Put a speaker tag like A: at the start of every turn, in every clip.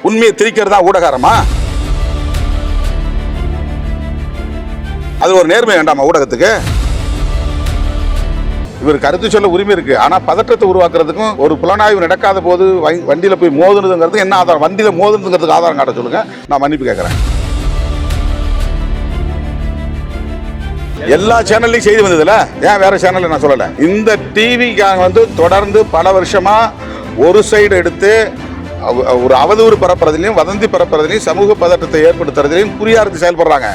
A: உண்மையை திரிக்கிறது தான் ஊடகாரமா? அது ஒரு நேர்மை வேண்டாமா ஊடகத்துக்கு? இவர் கருத்து சொல்ல உரிமை இருக்கு, ஆனா பதற்றத்தை உருவாக்குறதுக்கும் ஒரு புலனாய்வு நடக்காத போது வண்டியில போய் மோதுனதுங்கிறது என்ன ஆதாரம்? வண்டியில மோதுனதுங்கிறதுக்கு ஆதாரம் காட்ட சொல்லுங்க, நான் மன்னிப்பு கேட்கிறேன். எல்லா சேனல்லையும் செய்தி வந்ததுல ஏன் வேற சேனல்ல நான் சொல்லல? இந்த டிவிக்காக தொடர்ந்து பல வருஷமா ஒரு சைடு எடுத்து ஒரு அவதூறு பரப்புறதுலையும் வதந்தி பரப்புறதுலையும் சமூக பதற்றத்தை ஏற்படுத்துறதுலையும் குறியாருக்கு செயல்படுறாங்க.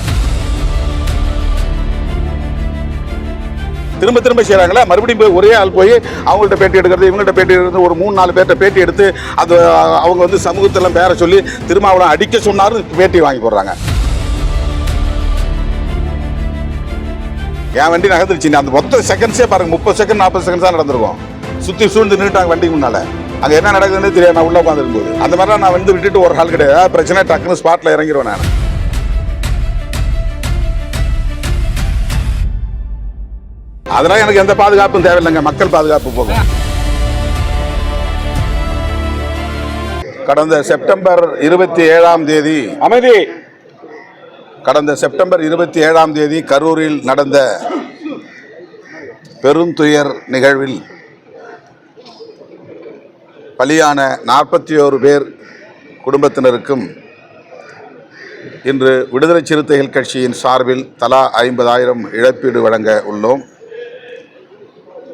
A: திரும்ப திரும்ப செய்யறாங்களா? மறுபடியும் போய் ஒரே ஆள் போய் அவங்கள்ட்ட பேட்டி எடுக்கிறது, இவங்கள்ட்ட பேட்டி எடுக்கிறது, ஒரு 3-4 பேர்ட்ட பேட்டி எடுத்து அது அவங்க சமூகத்தெல்லாம் பேர சொல்லி திருமாவளவன் அடிக்க சொன்னாரு பேட்டி வாங்கி போடுறாங்க. என் வண்டி நகர்ந்துருச்சு, அந்த மொத்த செகண்ட்ஸே பாருங்க, 30 செகண்ட் 40 செகண்ட்ஸ் தான் நடந்திருக்கும். சுத்தி சூழ்ந்து நின்றுட்டாங்க வண்டிக்கு முன்னால. அங்க என்ன நடக்குதுன்னு தெரியாது, நான் உள்ள உட்காந்து இருக்கும்போது. அந்த மாதிரிலாம் நான் விட்டுட்டு ஒரு ஆள் கிடையாது. பிரச்சனை டக்குன்னு ஸ்பாட்ல இறங்கிடுவேன் நான். அதெல்லாம் எனக்கு எந்த பாதுகாப்பும் தேவையில்லைங்க, மக்கள் பாதுகாப்பு போகும். கடந்த செப்டம்பர் 27ஆம் தேதி அமைதி கடந்த செப்டம்பர் 27ஆம் தேதி கரூரில் நடந்த பெருந்துயர் நிகழ்வில் பலியான 41 பேர் குடும்பத்தினருக்கும் இன்று விடுதலை சிறுத்தைகள் கட்சியின் சார்பில் தலா 50,000 இழப்பீடு வழங்க உள்ளோம்.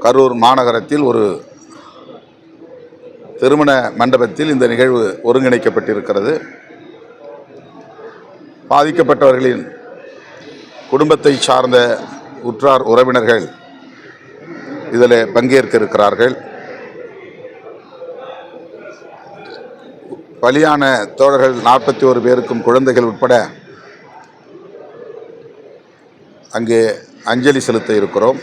A: கரூர் மாநகரத்தில் ஒரு திருமண மண்டபத்தில் இந்த நிகழ்வு ஒருங்கிணைக்கப்பட்டிருக்கிறது. பாதிக்கப்பட்டவர்களின் குடும்பத்தை சார்ந்த உற்றார் உறவினர்கள் இதில் பங்கேற்க இருக்கிறார்கள். பலியான தோழர்கள் 41 பேருக்கும் குழந்தைகள் உட்பட அங்கே அஞ்சலி செலுத்த இருக்கிறோம்.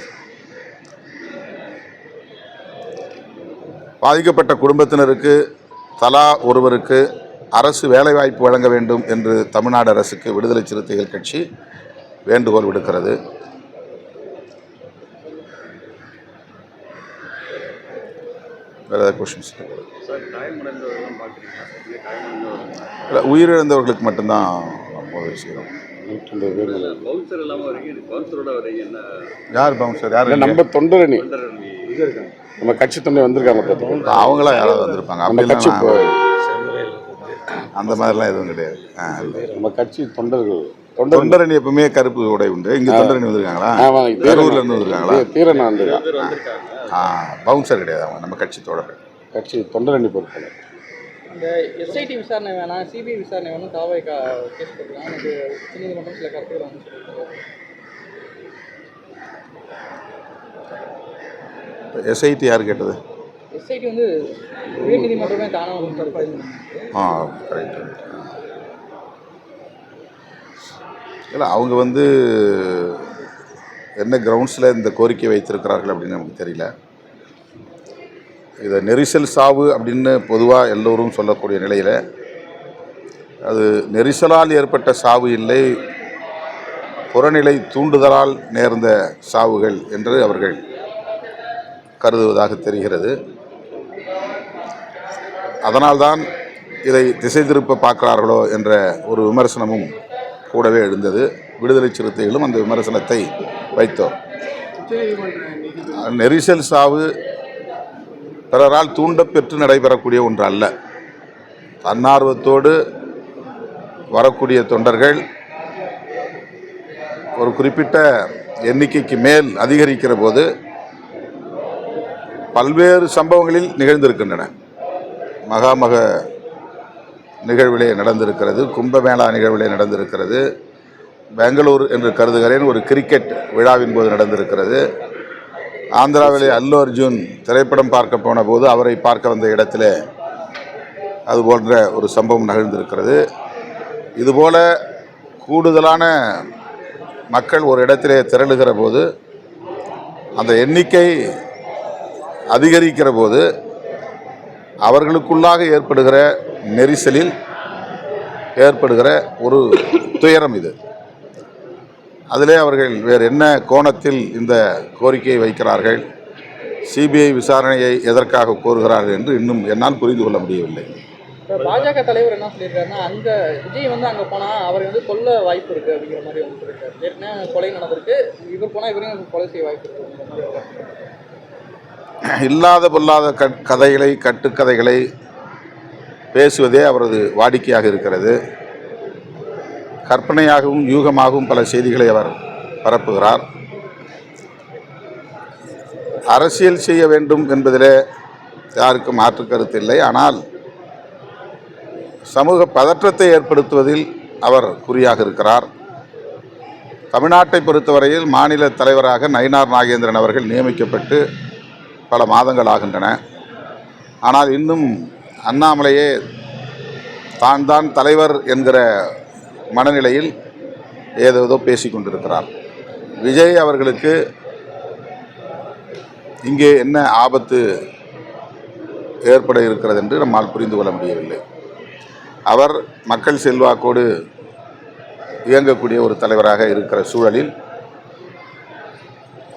A: பாதிக்கப்பட்ட குடும்பத்தினருக்கு தலா ஒருவருக்கு அரசு வேலைவாய்ப்பு வழங்க வேண்டும் என்று தமிழ்நாடு அரசுக்கு விடுதலை சிறுத்தைகள் கட்சி வேண்டுகோள் விடுக்கிறது. உயிரிழந்தவர்களுக்கு மட்டும்தான் உதவி செய்கிறோம். யார் பவுன்சர்? யார்? நம்ம தொண்டரணி, நம்ம கட்சி தொண்டை வந்திருக்காங்க. அவங்களாம் யாராவது வந்திருப்பாங்க. அந்த மாதிரிலாம் எதுவும் கிடையாது. நம்ம கட்சி தொண்டர்கள். தொண்டரணி எப்பவுமே கருப்பு உடை உண்டு. இங்க தொண்டரணி வந்திருக்காங்களா? கரூர்ல இருந்து வந்திருக்காங்களா? தீரனா பவுன்சர் கிடையாது. அவங்க நம்ம கட்சி தோழர்கள், கட்சி தொண்டரணி பொறுப்பு.
B: இந்த எஸ்ஐடி விசாரணை வேணாம், சிபிஐ விசாரணை வேணும், தாவை கேஸ் போட்டுருக்காங்க. எனக்கு உச்சநீதிமன்றம் சில கருத்துக்களை வந்து
A: எஸ்ஐடி யார் கேட்டது?
B: எஸ்ஐடி உயர்நீதிமன்றமே தானாக
A: கரெக்ட். இல்லை, அவங்க என்ன கிரவுண்ட்ஸில் இந்த கோரிக்கை வைத்திருக்கிறார்கள் அப்படின்னு நமக்கு தெரியல. இதை நெரிசல் சாவு அப்படின்னு பொதுவாக எல்லோரும் சொல்லக்கூடிய நிலையில் அது நெரிசலால் ஏற்பட்ட சாவு இல்லை, புறநிலை தூண்டுதலால் நேர்ந்த சாவுகள் என்று அவர்கள் கருதுவதாக தெரிகிறது. அதனால்தான் இதை திசை திருப்ப பார்க்கிறார்களோ என்ற ஒரு விமர்சனமும் கூடவே எழுந்தது. விடுதலை சிறுத்தைகளும் அந்த விமர்சனத்தை வைத்தோம். நெரிசல் சாவு பிறரால் தூண்டப்பெற்று நடைபெறக்கூடிய ஒன்று அல்ல. தன்னார்வத்தோடு வரக்கூடிய தொண்டர்கள் ஒரு குறிப்பிட்ட எண்ணிக்கைக்கு மேல் அதிகரிக்கிற போது பல்வேறு சம்பவங்களில் நிகழ்ந்திருக்கின்றன. மகாமக நிகழ்விலே நடந்திருக்கிறது, கும்பமேளா நிகழ்விலே நடந்திருக்கிறது, பெங்களூர் என்று கருதுகிறேன் ஒரு கிரிக்கெட் விழாவின் போது நடந்திருக்கிறது, ஆந்திராவிலே அல்லு அர்ஜுன் திரைப்படம் பார்க்க போன போது அவரை பார்க்க வந்த இடத்துல அது போன்ற ஒரு சம்பவம் நிகழ்ந்திருக்கிறது. இதுபோல கூடுதலான மக்கள் ஒரு இடத்திலே திரளுகிற போது, அந்த எண்ணிக்கை அதிகரிக்கிற போது அவர்களுக்குள்ளாக ஏற்படுகிற நெரிசலில் ஏற்படுகிற ஒரு துயரம் இது. அதிலே அவர்கள் வேறு என்ன கோணத்தில் இந்த கோரிக்கையை வைக்கிறார்கள், சிபிஐ விசாரணையை எதற்காக கோருகிறார்கள் என்று இன்னும் என்னால் புரிந்து கொள்ள முடியவில்லை.
B: இப்போ பாஜக தலைவர் என்ன சொல்லியிருக்காருன்னா, அங்கே விஜய் வந்து அங்கே போனால் அவரை வந்து கொல்ல வாய்ப்பு இருக்குது அப்படிங்கிற மாதிரி வந்து சொல்லியிருக்காரு. ஏற்கனவே கொலை நடந்திருக்கு, இவர் போனால் இவரையும் கொலை செய்ய வாய்ப்பு இருக்குது.
A: இல்லாத பொல்லாத கதைகளை கட்டுக்கதைகளை பேசுவதே அவரது வாடிக்கையாக இருக்கிறது. கற்பனையாகவும் யூகமாகவும் பல செய்திகளை அவர் பரப்புகிறார். அரசியல் செய்ய வேண்டும் என்பதிலே யாருக்கும் மாற்று கருத்து இல்லை. ஆனால் சமூக பதற்றத்தை ஏற்படுத்துவதில் அவர் குறியாக இருக்கிறார். தமிழ்நாட்டை பொறுத்தவரையில் மாநில தலைவராக நயினார் நாகேந்திரன் அவர்கள் நியமிக்கப்பட்டு பல மாதங்கள் ஆகின்றன. ஆனால் இன்னும் அண்ணாமலையே தான் தலைவர் என்கிற மனநிலையில் ஏதோ பேசிக்கொண்டிருக்கிறார். விஜய் அவர்களுக்கு இங்கே என்ன ஆபத்து ஏற்பட இருக்கிறது என்று நம்மால் புரிந்து கொள்ள முடியவில்லை. அவர் மக்கள் செல்வாக்கோடு இயங்கக்கூடிய ஒரு தலைவராக இருக்கிற சூழலில்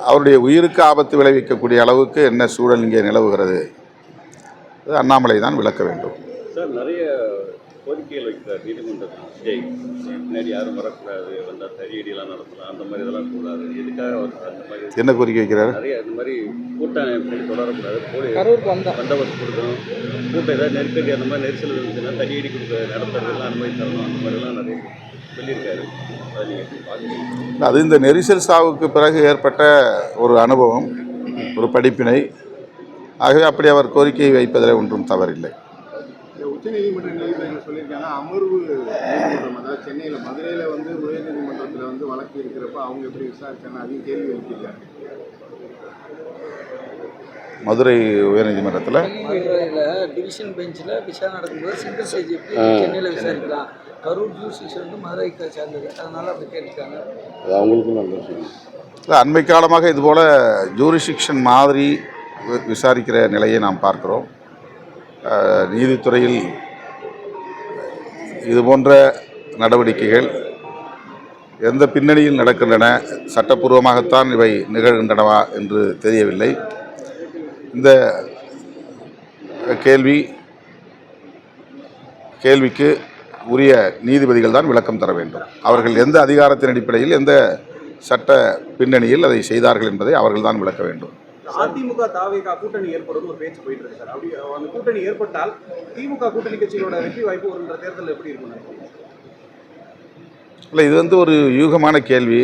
A: அவருடைய உயிருக்கு ஆபத்து விளைவிக்கக்கூடிய அளவுக்கு என்ன சூழல் இங்கே நிலவுகிறது, அண்ணாமலை தான் விளக்க வேண்டும்.
C: சார், நிறைய கோரிக்கைகள் வைக்கிறார் நீதிமன்றத்தில். விஜய் பின்னாடி யாரும் வரக்கூடாது, வந்தால் தடியடியெல்லாம் நடத்தலாம், அந்த மாதிரி இதெல்லாம் கூடாது. எதுக்காக அவர் அந்த மாதிரி
A: என்ன கோரிக்கை வைக்கிறார்?
C: நிறைய இந்த மாதிரி கூட்டம் எப்படி தொடரக்கூடாது,
B: கரூருக்கு
C: பந்தோபஸ்து கொடுக்கணும், கூட்டம் ஏதாவது நெருக்கடி அந்த மாதிரி நெரிசல் இருந்துச்சுன்னா தடியடி கொடுக்க நடத்துறதுலாம் அந்த மாதிரி தரணும், அந்த மாதிரிலாம் நிறைய சொல்லியிருக்காரு. அதை நீங்கள் எப்படி பார்க்குறீங்க?
A: அது இந்த நெரிசல் சாவுக்கு பிறகு ஏற்பட்ட ஒரு அனுபவம், ஒரு படிப்பினை. ஆகவே அப்படி அவர் கோரிக்கையை வைப்பதில் ஒன்றும் தவறில்லை.
D: உச்சநீதிமன்ற நீதிபதிகள் சொல்லியிருக்காங்க, அமர்வு நீதிமன்றம், அதாவது சென்னையில் மதுரையில் வந்து உயர்நீதிமன்றத்தில் வந்து வழக்கு இருக்கிறப்ப அவங்க எப்படி விசாரிச்சாங்க, அதையும் கேள்வி எழுப்பியிருக்காங்க.
A: மதுரை உயர்நீதிமன்றத்தில்
E: டிவிஷன் பெஞ்சில் விசாரணை நடக்கும்போது சிங்கிள் ஸ்டேஜ் எப்படி சென்னையில் விசாரிக்கலாம், கரூர் ஜூரிஸ்டிக்ஷன் வந்து மதுரைக்கு சேர்ந்தது, அதனால் அப்படி கேட்டிருக்காங்க.
C: அது அவங்களுக்கும் நல்ல விஷயம்.
A: இல்லை, அண்மை காலமாக இதுபோல் ஜூரிஸ்டிக்ஷன் மாதிரி விசாரிக்கிற நிலையை நாம் பார்க்கிறோம். நீதித்துறையில் இது போன்ற நடவடிக்கைகள் எந்த பின்னணியில் நடக்கின்றன, சட்டப்பூர்வமாகத்தான் இவை நிகழ்கின்றனவா என்று தெரியவில்லை. இந்த கேள்விக்கு உரிய நீதிபதிகள் தான் விளக்கம் தர வேண்டும். அவர்கள் எந்த அதிகாரத்தின் அடிப்படையில், எந்த சட்ட பின்னணியில் அதை செய்தார்கள் என்பதை அவர்கள் தான் விளக்க வேண்டும்.
F: அதிமுக தாவேகா கூட்டணி ஏற்படுறது ஒரு பேச்சு போயிட்டு இருக்கு சார். அப்படி அந்த கூட்டணி ஏற்பட்டால் திமுக கூட்டணி கட்சிகளோட வெற்றி வாய்ப்பு ஒரு தேர்தல் எப்படி இருக்கும்?
A: இல்லை, இது வந்து ஒரு யூகமான கேள்வி.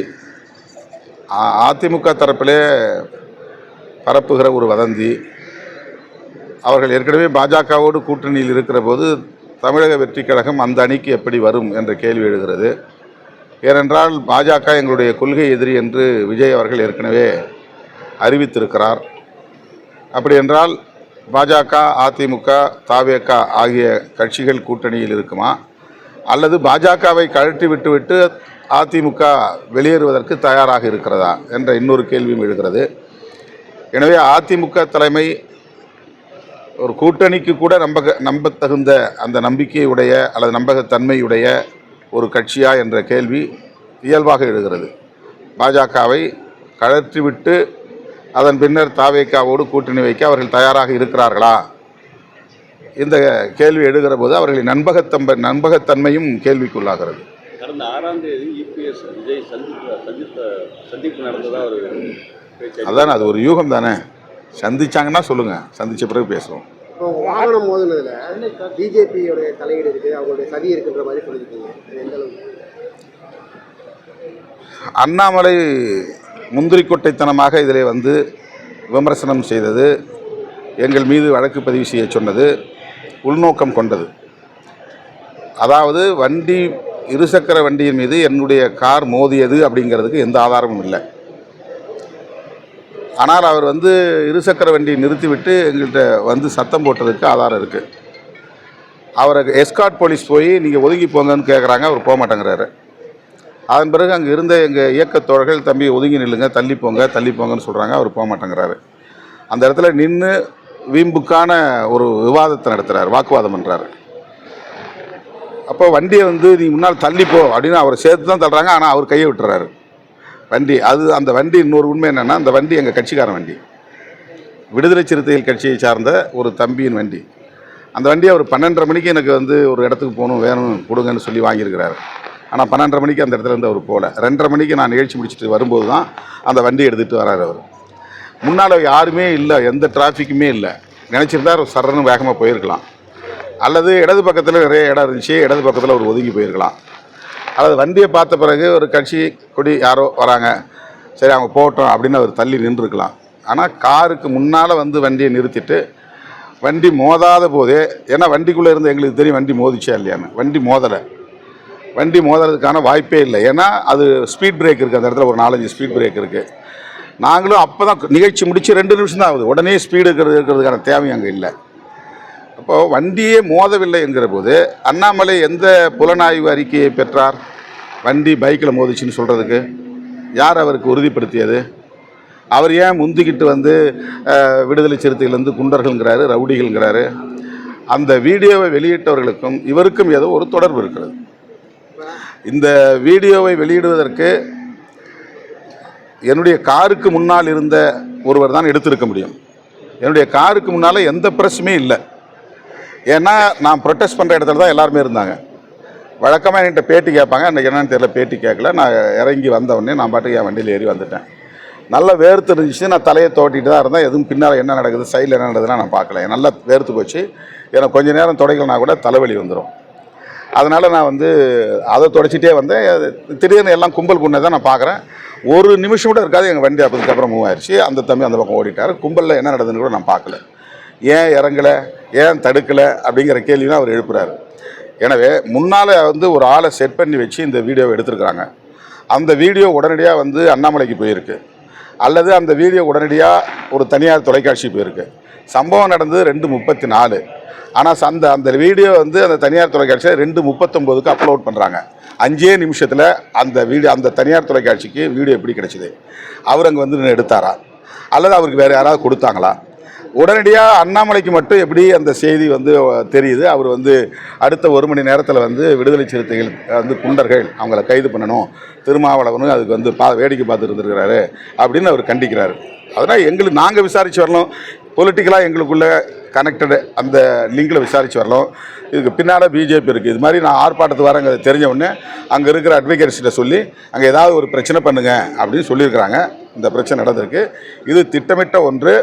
A: அதிமுக தரப்பிலே பரப்புகிற ஒரு வதந்தி. அவர்கள் ஏற்கனவே பாஜகவோடு கூட்டணியில் இருக்கிற போது தமிழக வெற்றி கழகம் அந்த அணிக்கு எப்படி வரும் என்ற கேள்வி எழுகிறது. ஏனென்றால் பாஜக எங்களுடைய கொள்கை எதிரி என்று விஜய் அவர்கள் ஏற்கனவே அறிவித்திருக்கிறார். அப்படி என்றால் பாஜக, அதிமுக, தாவேக ஆகிய கட்சிகள் கூட்டணியில் இருக்குமா, அல்லது பாஜகவை கழற்றி விட்டுவிட்டு அதிமுக வெளியேறுவதற்கு தயாராக இருக்கிறதா என்ற இன்னொரு கேள்வியும் எழுகிறது. எனவே அதிமுக தலைமை ஒரு கூட்டணிக்கு கூட நம்பத்தகுந்த அந்த நம்பிக்கையுடைய அல்லது நம்பகத்தன்மையுடைய ஒரு கட்சியா என்ற கேள்வி இயல்பாக எழுகிறது. பாஜகவை கழற்றிவிட்டு அதன் பின்னர் தாவேகாவோடு கூட்டணி வைக்க அவர்கள் தயாராக இருக்கிறார்களா? இந்த கேள்வி எழுகிற போது அவர்களின் நம்பகத்தன்மையும் கேள்விக்குள்ளாகிறது.
C: கடந்த 6ஆம் தேதி இபிஎஸ் விஜய் சந்திப்பு நடந்ததாக ஒரு பேச்சு.
A: அதான், அது ஒரு யூகம் தானே. சந்திச்சாங்கன்னா சொல்லுங்கள், சந்தித்த பிறகு பேசுவோம்.
D: இப்போ வாகனம் மோதினதில் பிஜேபியோடைய தலையீடு இருக்குது, அவங்களுடைய சதி இருக்குன்ற மாதிரி சொல்லியிருக்கீங்க. எந்த அளவுக்கு?
A: அண்ணாமலை முந்திரிக்கொட்டைத்தனமாக இதில் வந்து விமர்சனம் செய்தது, எங்கள் மீது வழக்கு பதிவு செய்ய சொன்னது உள்நோக்கம் கொண்டது. அதாவது இருசக்கர வண்டியின் மீது என்னுடைய கார் மோதியது அப்படிங்கிறதுக்கு எந்த ஆதாரமும் இல்லை. ஆனால் அவர் வந்து இருசக்கர வண்டியை நிறுத்திவிட்டு எங்கள்கிட்ட வந்து சத்தம் போட்டதுக்கு ஆதாரம் இருக்குது. அவரை எஸ்கார்ட் போலீஸ் போய் நீங்கள் ஒதுங்கி போங்கன்னு கேட்குறாங்க, அவர் போக மாட்டேங்கிறாரு. அதன் பிறகு அங்கே இருந்த எங்கள் இயக்கத்தோழர்கள், தம்பி ஒதுங்கி நில்லுங்க, தள்ளி போங்கன்னு சொல்கிறாங்க, அவர் போக மாட்டேங்கிறாரு. அந்த இடத்துல நின்று வீம்புக்கான ஒரு விவாதத்தை நடத்துகிறார், வாக்குவாதம் பண்ணுறாரு. அப்போ வண்டியை வந்து நீ முன்னால் தள்ளிப்போ அப்படின்னு அவரை சேர்த்து தான் தள்ளுறாங்க. ஆனால் அவர் கையை விட்டுறாரு. அந்த வண்டி இன்னொரு உண்மை என்னென்னா, அந்த வண்டி எங்கள் கட்சிக்காரன் வண்டி, விடுதலை சிறுத்தைகள் கட்சியை சார்ந்த ஒரு தம்பியின் வண்டி. அந்த வண்டியை அவர் 12:30 மணிக்கு எனக்கு வந்து ஒரு இடத்துக்கு போகணும் வேணும் கொடுங்கன்னு சொல்லி வாங்கியிருக்கிறாரு. ஆனால் 12:30 மணிக்கு அந்த இடத்துல இருந்து அவர் போகல. 2:30 மணிக்கு நான் நிகழ்ச்சி முடிச்சுட்டு வரும்போது தான் அந்த வண்டி எடுத்துகிட்டு வராரு அவர். முன்னால் யாருமே இல்லை, எந்த டிராஃபிக்குமே இல்லை. நினச்சிருந்தா ஒரு சரன்னு வேகமாக போயிருக்கலாம், அல்லது இடது பக்கத்தில் நிறைய இடம் இருந்துச்சு, இடது பக்கத்தில் அவர் ஒதுங்கி போயிருக்கலாம். அல்லது வண்டியை பார்த்த பிறகு ஒரு கட்சி கொடி யாரோ வராங்க, சரி அவங்க போட்டோம் அப்படின்னு அவர் தள்ளி நின்றுருக்கலாம். ஆனால் காருக்கு முன்னால் வந்து வண்டியை நிறுத்திட்டு வண்டி மோதாத போதே, ஏன்னா வண்டிக்குள்ளே இருந்து எங்களுக்கு தெரியும் வண்டி மோதிச்சா இல்லையான்னு. வண்டி மோதலை, வண்டி மோதுறதுக்கான வாய்ப்பே இல்லை. ஏன்னா அது ஸ்பீட் பிரேக் இருக்குது, அந்த இடத்துல ஒரு 4-5 ஸ்பீட் பிரேக் இருக்குது. நாங்களும் அப்போ தான் நிகழ்ச்சி முடித்து 2 நிமிஷம் தான் ஆகுது, உடனே ஸ்பீடு இருக்கிறதுக்கான தேவை அங்கே இல்லை. அப்போது வண்டியே மோதவில்லை என்கிற போது அண்ணாமலை எந்த புலனாய்வு அறிக்கையை பெற்றார்? வண்டி பைக்கில் மோதிச்சுன்னு சொல்கிறதுக்கு யார் அவருக்கு உறுதிப்படுத்தியது? அவர் ஏன் முந்திக்கிட்டு வந்து விடுதலை சிறுத்தைகள்லேருந்து குண்டர்கள்ங்கிறாரு, ரவுடிகள்ங்கிறாரு? அந்த வீடியோவை வெளியிட்டவர்களுக்கும் இவருக்கும் ஏதோ ஒரு தொடர்பு இருக்கிறது. இந்த வீடியோவை வெளியிடுவதற்கு என்னுடைய காருக்கு முன்னால் இருந்த ஒருவர் தான் எடுத்திருக்க முடியும். என்னுடைய காருக்கு முன்னால் எந்த பிரச்சனையும் இல்லை. ஏன்னா நான் ப்ரொட்டஸ்ட் பண்ணுற இடத்துல தான் எல்லாருமே இருந்தாங்க. வழக்கமாக என்கிட்ட பேட்டி கேட்பாங்க, அன்றைக்கி என்னன்னு தெரியல, பேட்டி கேட்கல. நான் இறங்கி வந்தவொடனே நான் பாட்டுக்கு என் வண்டியில் ஏறி வந்துட்டேன். நல்லா வேர்த்து இருந்துச்சு, நான் தலையை தோட்டிட்டு தான் இருந்தேன். எதுவும் பின்னால் என்ன நடக்குது, சைடில் என்ன நடக்குதுன்னா நான் பார்க்கல. நல்லா வேர்த்து போச்சு. எனக்கு கொஞ்சம் நேரம் துடைக்கலனா கூட தலைவலி வந்துடும். அதனால் நான் வந்து அதை துடைச்சிட்டே வந்தேன். திடீர்னு எல்லாம் கும்பல் பண்ணதை தான் நான் பார்க்குறேன். ஒரு நிமிஷம் கூட இருக்காது, எங்கள் வண்டி அதுக்கப்புறம் மூவ் ஆயிடுச்சு. அந்த தம்பி அந்த பக்கம் ஓடிட்டார். கும்பலில் என்ன நடக்குதுன்னு கூட நான் பார்க்கல. ஏன் இறங்கலை, ஏன் தடுக்கலை அப்படிங்கிற கேள்வியும் அவர் எழுப்புறாரு. எனவே முன்னால் வந்து ஒரு ஆளை செட் பண்ணி வச்சு இந்த வீடியோவை எடுத்துருக்குறாங்க. அந்த வீடியோ உடனடியாக வந்து அண்ணாமலைக்கு போயிருக்கு, அல்லது அந்த வீடியோ உடனடியாக ஒரு தனியார் தொலைக்காட்சி போயிருக்கு. சம்பவம் நடந்தது 2:34. ஆனால் அந்த வீடியோ வந்து அந்த தனியார் தொலைக்காட்சியில் 2:39க்கு அப்லோட் பண்ணுறாங்க. 5 நிமிஷத்தில் அந்த தனியார் தொலைக்காட்சிக்கு வீடியோ எப்படி கிடச்சிது? அவர் அங்கே வந்து எடுத்தாரா, அல்லது அவருக்கு வேறு யாராவது கொடுத்தாங்களா? உடனடியாக அண்ணாமலைக்கு மட்டும் எப்படி அந்த செய்தி வந்து தெரியுது? அவர் வந்து அடுத்த 1 மணி நேரத்தில் வந்து விடுதலை சிறுத்தைகள் வந்து குண்டர்கள், அவங்கள கைது பண்ணணும், திருமாவளவனும் அதுக்கு வந்து வேடிக்கை பார்த்துட்டு இருந்திருக்கிறாரு அப்படின்னு அவர் கண்டிக்கிறாரு. அதனால் நாங்கள் விசாரித்து வரலாம், பொலிட்டிக்கலாக எங்களுக்குள்ளே கனெக்டடு அந்த லிங்கில் விசாரித்து வரலாம். இதுக்கு பின்னால் பிஜேபி இருக்குது. இது மாதிரி நான் ஆர்ப்பாட்டத்து வரங்க தெரிஞ்ச உடனே அங்கே இருக்கிற அட்வொகேட்ஸ்கிட்ட சொல்லி அங்கே ஏதாவது ஒரு பிரச்சனை பண்ணுங்க அப்படின்னு சொல்லியிருக்கிறாங்க. இந்த பிரச்சனை நடந்திருக்கு. இது திட்டமிட்ட ஒன்று.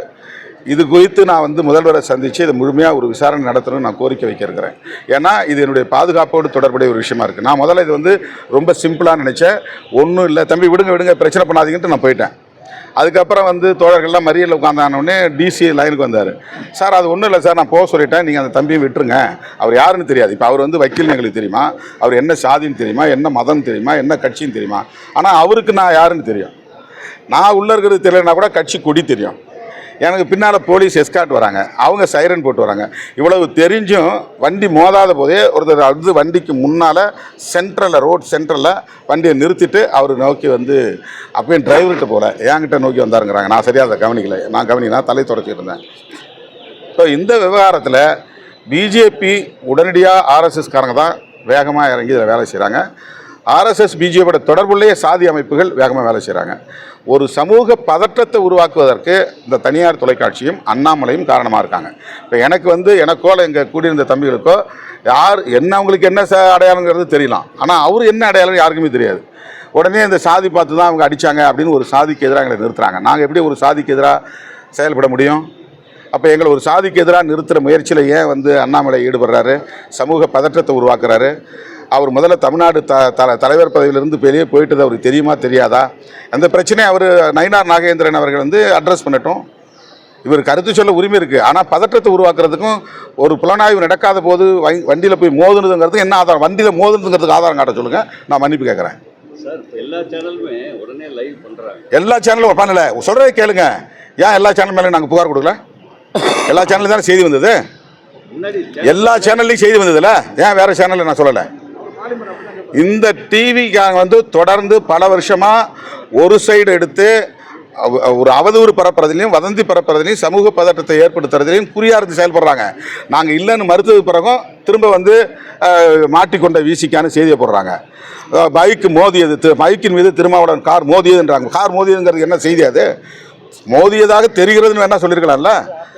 A: இது குறித்து நான் வந்து முதல்வரை சந்தித்து இதை முழுமையாக ஒரு விசாரணை நடத்தணும்னு நான் கோரிக்கை வைக்கிறேன். ஏன்னா இது என்னுடைய பாதுகாப்போடு தொடர்புடைய ஒரு விஷயமா இருக்குது. நான் முதல்ல இது வந்து ரொம்ப சிம்பிளாக நினச்சேன். ஒன்றும் இல்லை தம்பி, விடுங்க பிரச்சனை பண்ணாதீங்கன்ட்டு நான் போயிட்டேன். அதுக்கப்புறம் வந்து தோழர்கள்லாம் மறியலில் உட்காந்தானோடனே டிசி லைனுக்கு வந்தார். சார் அது ஒன்றும் இல்லை சார், நான் போக சொல்லிட்டேன், நீங்கள் அந்த தம்பியை விட்டுருங்க, அவர் யாருன்னு தெரியாது. இப்போ அவர் வந்து வக்கீல்னு எங்களுக்கு தெரியுமா, அவர் என்ன சாதின்னு தெரியுமா, என்ன மதம் தெரியுமா, என்ன கட்சின்னு தெரியுமா, ஆனால் அவருக்கு நான் யாருன்னு தெரியும். நான் உள்ளே இருக்கிறது தெரியலனா கூட கட்சி கொடி தெரியும். எனக்கு பின்னால் போலீஸ் எஸ்கார்ட் வராங்க, அவங்க சைரன் போட்டு வராங்க. இவ்வளவு தெரிஞ்சும் வண்டி மோதாத போதே ஒருத்தர் வந்து வண்டிக்கு முன்னால் ரோட் சென்ட்ரலில் வண்டியை நிறுத்திட்டு அவர் நோக்கி வந்து அப்பயும் டிரைவர்கிட்ட போகல, என்கிட்ட நோக்கி வந்தாருங்கிறாங்க. நான் சரியாக அதை கவனிக்கலை. நான் தலை தொடச்சிட்டு இருந்தேன். ஸோ இந்த விவகாரத்தில் பிஜேபி உடனடியாக ஆர்எஸ்எஸ்காரங்க தான் வேகமாக இறங்கி இதில் வேலை செய்கிறாங்க. ஆர்எஸ்எஸ் பிஜேபியோட தொடர்புள்ளே சாதி அமைப்புகள் வேகமாக வேலை செய்கிறாங்க. ஒரு சமூக பதற்றத்தை உருவாக்குவதற்கு இந்த தனியார் தொலைக்காட்சியும் அண்ணாமலையும் காரணமாக இருக்காங்க. இப்போ எனக்கு வந்து எனக்கோ இங்கே கூடியிருந்த தம்பிகளுக்கோ அவங்களுக்கு என்ன அடையாளங்கிறது தெரியலாம், ஆனால் அவர் என்ன அடையாளம் யாருக்குமே தெரியாது. உடனே இந்த சாதி பார்த்து தான் அவங்க அடித்தாங்க அப்படின்னு ஒரு சாதிக்கு எதிராக எங்களை நிறுத்துறாங்க. நாங்கள் எப்படி ஒரு சாதிக்கு எதிராக செயல்பட முடியும்? அப்போ எங்களை ஒரு சாதிக்கு எதிராக நிறுத்துகிற முயற்சியில் ஏன் வந்து அண்ணாமலை ஈடுபடுறாரு? சமூக பதற்றத்தை உருவாக்குறாரு. அவர் முதல்ல தமிழ்நாடு தலைவர் பதவியிலிருந்து வெளியே போயிட்டது அவருக்கு தெரியுமா தெரியாதா? அந்த பிரச்சனையை அவர் நயினார் நாகேந்திரன் அவர்கள் வந்து அட்ரஸ் பண்ணட்டும். இவர் கருத்து சொல்ல உரிமை இருக்குது, ஆனால் பதற்றத்தை உருவாக்குறதுக்கும் ஒரு புலனாய்வு நடக்காத போது வண்டியில் போய் மோதுனதுங்கிறதுக்கு என்ன ஆதாரம்? வண்டியில் மோதுனதுங்கிறதுக்கு ஆதாரம் காட்ட சொல்லுங்கள், நான் மன்னிப்பு கேட்குறேன்.
C: சார் எல்லா சேனலுமே உடனே லைவ் பண்ணுறாங்க.
A: எல்லா சேனலும் பண்ணலை, சொல்கிறதே கேளுங்க. ஏன் எல்லா சேனல் மேலே நாங்கள் புகார் கொடுக்கல? எல்லா சேனல்லையும் தானே செய்தி வந்தது. எல்லா சேனல்லையும் செய்தி வந்ததில்ல, ஏன் வேறு சேனலில் நான் சொல்லலை? இந்த டிவிக்காக வந்து தொடர்ந்து பல வருஷமாக ஒரு சைடு எடுத்து ஒரு அவதூறு பரப்புறதுலையும் வதந்தி பரப்புறதுலையும் சமூக பதற்றத்தை ஏற்படுத்துறதுலையும் குறியார்ந்து செயல்படுறாங்க. நாங்கள் இல்லைன்னு மறுத்தது பிறகும் திரும்ப வந்து மாட்டிக்கொண்ட வீசிக்கான செய்தியை போடுறாங்க. பைக்கு மோதியது, பைக்கின் மீது திருமாவளவன் கார் மோதியதுன்றாங்க. கார் மோதியதுங்கிறது என்ன செய்தி? அது மோதியதாக தெரிகிறதுன்னு வேணா சொல்லியிருக்கலாம்ல.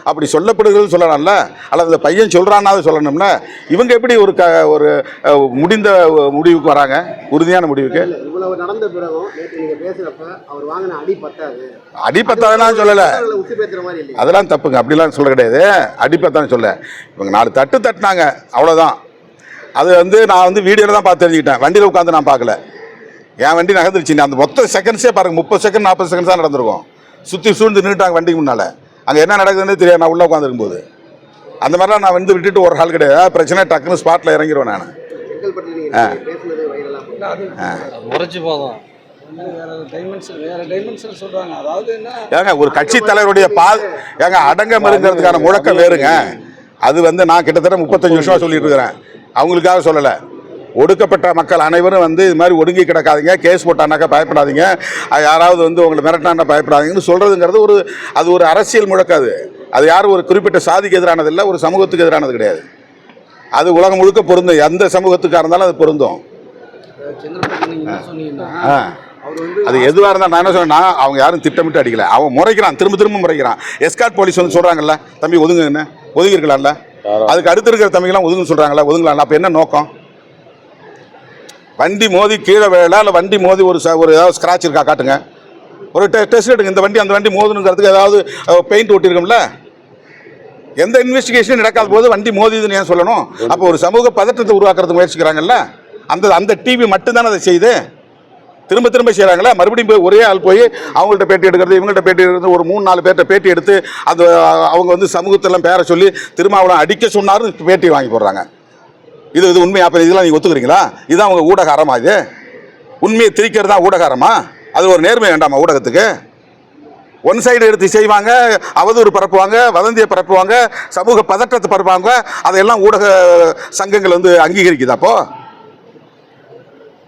A: அப்படி சொல்லப்படுகிறது சொல்லலாம்ல, அல்லது அந்த பையன் சொல்கிறான்னாவது சொல்லணும்ல. இவங்க எப்படி ஒரு முடிந்த முடிவுக்கு வராங்க, உறுதியான முடிவுக்கு?
G: இவ்வளவு நடந்த பிறகும் நேற்று நீங்க பேசுறப்ப அவர் வாங்கின அடி பத்தாது,
A: அடி பத்தாதுலாம் சொல்லலை,
G: உத்து பேசுற மாதிரி இல்லை.
A: அதெல்லாம் தப்புங்க, அப்படிலாம் சொல்ல கிடையாது. அடி பத்தான்னு சொல்ல, இவங்க 4 தட்டு தட்டினாங்க, அவ்வளோதான். அது வந்து நான் வந்து வீடியோவில் தான் பார்த்து தெரிஞ்சுக்கிட்டேன், வண்டியில் உட்காந்து நான் பார்க்கல. என் வண்டி நகர்ந்துருச்சு, அந்த மொத்த செகண்ட்ஸே பாருங்கள், 30 செகண்ட் 40 செகண்ட்ஸ் தான் நடந்திருக்கும். சுற்றி சூழ்ந்து நின்றுட்டாங்க வண்டிக்கு முன்னால். அங்கே என்ன நடக்குதுன்னு தெரியாது, நான் உள்ளே உட்காந்துருக்கும்போது. அந்த மாதிரிலாம் நான் வந்து விட்டுட்டு ஒரு ஆள் கிடையாது. பிரச்சனை டக்குன்னு ஸ்பாட்டில் இறங்கிடுவேன் நான்.
G: பேசுனது வைரலாக
E: உரைச்சி போதும் வேற டைமென்ஷன் சொல்றாங்க. அதாவது என்ன
A: ஏங்க ஒரு கட்சி தலைவருடைய ஏங்க அடங்கமருங்கிறதுக்கான முழக்கம் வேறுங்க. அது வந்து நான் கிட்டத்தட்ட 35 வருஷமாக சொல்லிட்டு இருக்கிறேன், அவங்களுக்காக சொல்லலை. ஒடுக்கப்பட்ட மக்கள் அனைவரும் வந்து இது மாதிரி ஒடுங்கி கிடக்காதீங்க, கேஸ் போட்டானாக்கா பயப்படாதீங்க, யாராவது வந்து உங்களை மிரட்டானா பயப்படாதீங்கன்னு சொல்கிறதுங்கிறது அது ஒரு அரசியல் முழக்காது. அது யாரும் ஒரு குறிப்பிட்ட சாதிக்கு எதிரானது இல்லை, ஒரு சமூகத்துக்கு எதிரானது கிடையாது. அது உலகம் முழுக்க பொருந்தும், எந்த சமூகத்துக்காக இருந்தாலும் அது பொருந்தும். அது எதுவாக இருந்தால் நான் என்ன சொன்னேன்னா, அவங்க யாரும் திட்டமிட்டு அடிக்கல, அவன் முறைக்கிறான், திரும்ப முறைக்கிறான். எஸ்கார்ட் போலீஸ் வந்து சொல்கிறாங்கல்ல, தம்பி ஒதுங்குன்னு, ஒதுங்கி இருக்கலாம்ல. அதுக்கு அடுத்து இருக்கிற தம்பிங்கெல்லாம் ஒதுங்குன்னு சொல்கிறாங்களா, ஒதுங்கலாம்ல. அப்போ என்ன நோக்கம்? வண்டி மோதி கீழே வேலை, இல்லை வண்டி மோதி ஒரு ஏதாவது ஸ்க்ராட்ச் இருக்கா காட்டுங்க, ஒரு டெஸ்ட் எடுங்க. இந்த வண்டி அந்த வண்டி மோதுனுங்கிறதுக்கு ஏதாவது பெயிண்ட் ஒட்டியிருக்கோம்ல. எந்த இன்வெஸ்டிகேஷனும் நடக்காத போது வண்டி மோதிதுன்னு ஏன் சொல்லணும்? அப்போ ஒரு சமூக பதற்றத்தை உருவாக்குறதுக்கு முயற்சிக்கிறாங்கல்ல, அந்த டிவி மட்டும்தானே அதை செய்யுது. திரும்ப செய்கிறாங்களே, மறுபடியும் போய் ஒரே ஆள் போய் அவங்கள்ட்ட பேட்டி எடுக்கிறது, இவங்கள்ட்ட பேட்டி எடுக்கிறது, ஒரு 3-4 பேர்கிட்ட பேட்டி எடுத்து அது அவங்க வந்து சமூகத்தெல்லாம் பேரை சொல்லி திருமாவளவன் அடிக்க சொன்னாருன்னு பேட்டி வாங்கி போடுறாங்க. இது உண்மை. அப்போ இதெல்லாம் நீங்கள் ஒத்துக்கிறீங்களா? இதுதான் அவங்க ஊடகாரமா? இது உண்மையை திரிக்கிறது தான் ஊடகாரமா? அது ஒரு நேர்மை வேண்டாமா ஊடகத்துக்கு? ஒன் சைடு எடுத்து செய்வாங்க, அவதூறு பரப்புவாங்க, வதந்தியை பரப்புவாங்க, சமூக பதற்றத்தை பரப்புவாங்க. அதையெல்லாம் ஊடக சங்கங்கள் வந்து அங்கீகரிக்குது. அப்போ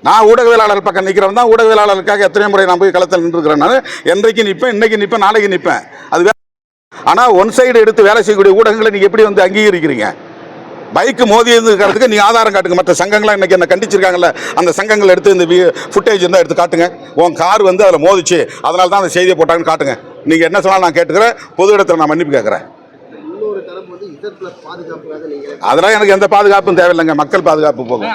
A: நான் ஊடகவியலாளர் பக்கம் நிற்கிறவன் தான். ஊடகவியலாளருக்காக எத்தனை முறை நான் போய் களத்தில் நின்றுக்கிறேன். நான் என்றைக்கு நிற்பேன், இன்னைக்கு நிற்பேன், நாளைக்கு நிற்பேன். அது ஆனால் ஒன் சைடு எடுத்து வேலை செய்யக்கூடிய ஊடகங்களை நீங்கள் எப்படி வந்து அங்கீகரிக்கிறீங்க? பைக்கு மோதி இருக்கிறதுக்கு நீங்கள் ஆதாரம் காட்டுங்க. மற்ற சங்கங்கள்லாம் இன்றைக்கி என்ன கண்டிச்சிருக்காங்கல்ல, அந்த சங்கங்கள் எடுத்து இந்த ஃபுட்டேஜ் இருந்தால் எடுத்து காட்டுங்க. உன் கார் வந்து அதில் மோதிச்சு, அதனால தான் அந்த செய்தியை போட்டாங்கன்னு காட்டுங்க. நீங்கள் என்ன சொன்னாலும் நான் கேட்டுக்கிறேன், பொது இடத்துல நான் மன்னிப்பு கேட்குறேன்.
G: இன்னொரு தரப்பு வந்து Z+ பாதுகாப்புக்காக நீங்க
A: அதெல்லாம் எனக்கு எந்த பாதுகாப்பும் தேவையில்லைங்க, மக்கள் பாதுகாப்பு போகும்.